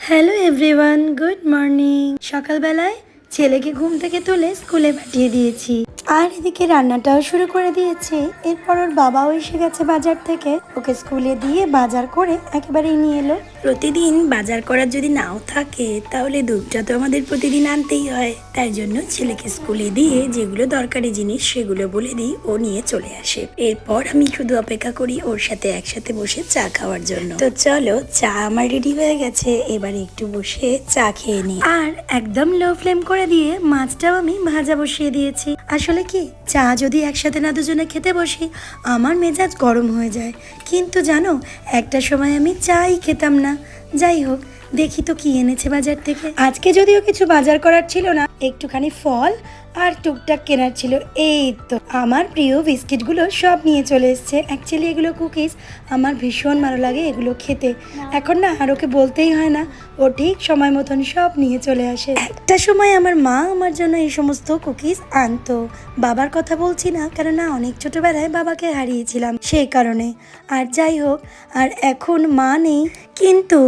Hello everyone, good morning. সকালবেলায় ছেলেকে ঘুম থেকে তুলে স্কুলে পাঠিয়ে দিয়েছি, আর এদিকে রান্নাটাও শুরু করে দিয়েছি। এরপর ওর বাবাও এসে গেছে বাজার থেকে, ওকে স্কুলে দিয়ে বাজার করে একেবারেই নিয়ে এলো। প্রতিদিন বাজার করার যদি নাও থাকে তাহলে দুধটা তো আমাদের প্রতিদিন আনতেই হয়, তাই জন্য ছেলেকে স্কুলে দিয়ে যেগুলো দরকারি জিনিস সেগুলো বলে দিই, ও নিয়ে চলে আসে। এরপর আমি শুধু অপেক্ষা করি ওর সাথে একসাথে বসে চা খাওয়ার জন্য। তো চলো, চা আমার রেডি হয়ে গেছে, এবারে একটু বসে চা খেয়ে নিই। আর একদম লো ফ্লেম করে দিয়ে মাছটাও আমি ভাজা বসিয়ে দিয়েছি। আসলে কি, চা যদি একসাথে না দুজনে খেতে বসি আমার মেজাজ গরম হয়ে যায়, কিন্তু জানো একটা সময় আমি চাই খেতাম না। যাই হোক, দেখি তো কি এনেছে বাজার থেকে। আজকে যদিও কিছু বাজার করার ছিল না, একটুখানি ফল আর টুকটাক কেনার ছিল। এই তো আমার প্রিয় বিস্কিটগুলো সব নিয়ে চলে এসছে। অ্যাকচুয়ালি এগুলো কুকিজ, আমার ভীষণ ভালো লাগে এগুলো খেতে। এখন না আর ওকে বলতেই হয় না, ও ঠিক সময় মতন সব নিয়ে চলে আসে। একটা সময় আমার মা আমার জন্য এই সমস্ত কুকিজ আনতো। বাবার কথা বলছি না, কেননা অনেক ছোটবেলায় বাবাকে হারিয়েছিলাম সেই কারণে। আর যাই হোক, আর এখন মা নেই, কিন্তু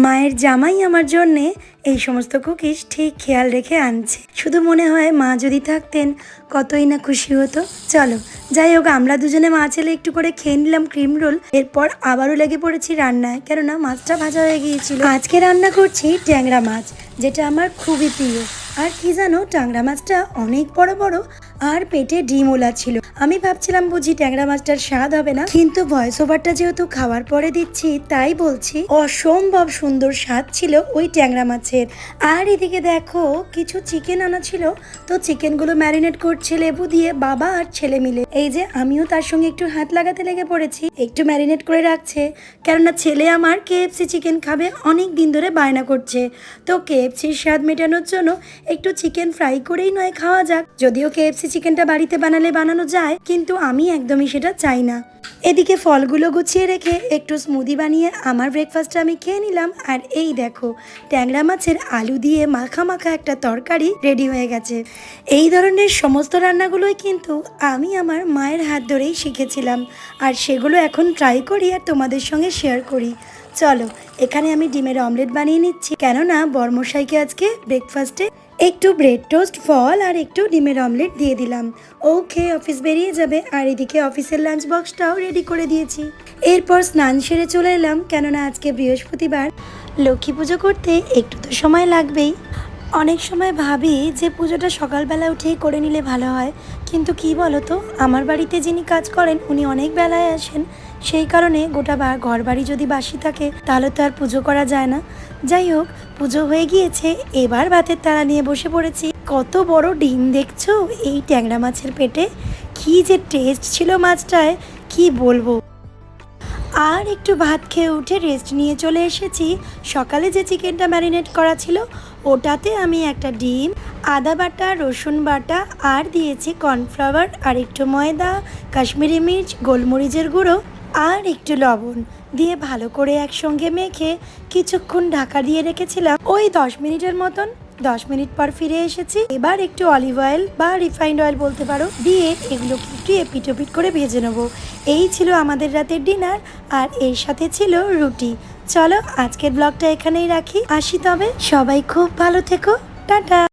মায়ের জামাই আমার জন্যে এই সমস্ত কুকিজ ঠিক খেয়াল রেখে আনছে। শুধু মনে হয় মা যদি থাকতেন কতই না খুশি হতো। চলো, যাই হোক, আমরা দুজনে মা ছেলে একটু করে খেয়ে নিলাম ক্রিম রোল। এরপর আবারও লেগে পড়েছি রান্নায়, কেননা মাছটা ভাজা হয়ে গিয়েছিল। আজকে রান্না করছি ট্যাংরা মাছ, যেটা আমার খুবই প্রিয়। আর কি জানো, ট্যাংরা মাছটা অনেক বড় বড় আর পেটে ডিমওলা ছিল। আমি ভাবছিলাম বুঝি ট্যাংরা মাছটার স্বাদ হবে না, কিন্তু ভয়েস ওভারটা যেহেতু খাওয়ার পরে দিচ্ছি তাই বলছি অসম্ভব সুন্দর স্বাদ ছিল ওই ট্যাংরা মাছের। আর এদিকে দেখো, কিছু চিকেন আনা ছিল, তো চিকেনগুলো ম্যারিনেট করছে লেবু দিয়ে বাবা আর ছেলে মিলে। এই যে আমিও তার সঙ্গে একটু হাত লাগাতে লেগে পড়েছি, একটু ম্যারিনেট করে রাখছে, কেননা ছেলে আমার কেএফসি চিকেন খাবে, অনেক দিন ধরে বায়না করছে। তো কেএফসির স্বাদ মেটানোর জন্য একটু চিকেন ফ্রাই করেই নয় খাওয়া যাক। যদিও কেএফসি চিকেনটা বাড়িতে বানালে বানানো যায়, কিন্তু আমি একদমই সেটা চাই না। এদিকে ফলগুলো গুছিয়ে রেখে একটু স্মুদি বানিয়ে আমার ব্রেকফাস্টটা আমি খেয়ে নিলাম। আর এই দেখো, ট্যাংরা মাছের আলু দিয়ে মাখা মাখা একটা তরকারি রেডি হয়ে গেছে। এই ধরনের সমস্ত রান্নাগুলোই কিন্তু আমি আমার মায়ের হাত ধরেই শিখেছিলাম, আর সেগুলো এখন ট্রাই করি আর তোমাদের সঙ্গে শেয়ার করি। চলো, এখানে আমি ডিমের অমলেট বানিয়ে নিচ্ছি, কেননা বর্মশাইকে আজকে ব্রেকফাস্টে একটু ব্রেড টোস্ট, ফল আর একটু ডিমের অমলেট দিয়ে দিলাম। ওকে, অফিস বেরিয়ে যাবে। আর এদিকে অফিসের লাঞ্চ বক্সটাও রেডি করে দিয়েছি। এরপর স্নান সেরে চলে এলাম, কেননা আজকে বৃহস্পতিবার, লক্ষ্মী পুজো করতে একটু তো সময় লাগবেই। অনেক সময় ভাবি যে পুজোটা সকালবেলা উঠেই করে নিলে ভালো হয়, কিন্তু কি বলো তো, আমার বাড়িতে যিনি কাজ করেন উনি অনেক বেলায় আসেন, সেই কারণে গোটা ঘর বাড়ি যদি বাসি থাকে তাহলে তো আর পুজো করা যায় না। যাই হোক, পুজো হয়ে গিয়েছে, এবার ভাতের থালা নিয়ে বসে পড়েছি। কত বড় ডিম দেখছো এই ট্যাংরা মাছের পেটে, কি যে টেস্ট ছিল মাছটায়, কি বলবো। আর একটু ভাত খেয়ে উঠে রেস্ট নিয়ে চলে এসেছি। সকালে যে চিকেনটা ম্যারিনেট করা ছিল ওটাতে আমি একটা ডিম, আদা বাটা, রসুন বাটা আর দিয়েছি কর্নফ্লাওয়ার আর একটু ময়দা, কাশ্মীরি মির্চ, গোলমরিচের গুঁড়ো আর একটু লবণ দিয়ে ভালো করে একসঙ্গে মেখে কিছুক্ষণ ঢাকা দিয়ে রেখেছিলাম, ওই 10 মিনিটের মতন। 10 মিনিট পর ফিরে এসেছি। এবার একটু অলিভ অয়েল বা রিফাইন্ড অয়েল বলতে পারো দিয়ে এগুলোকে একটু এপিট ওপিট করে ভেজে নেবো। এই ছিল আমাদের রাতের ডিনার, আর এর সাথে ছিল রুটি। চলো, আজকের ব্লগটা এখানেই রাখি, আসি তবে। সবাই খুব ভালো থেকো, টাটা।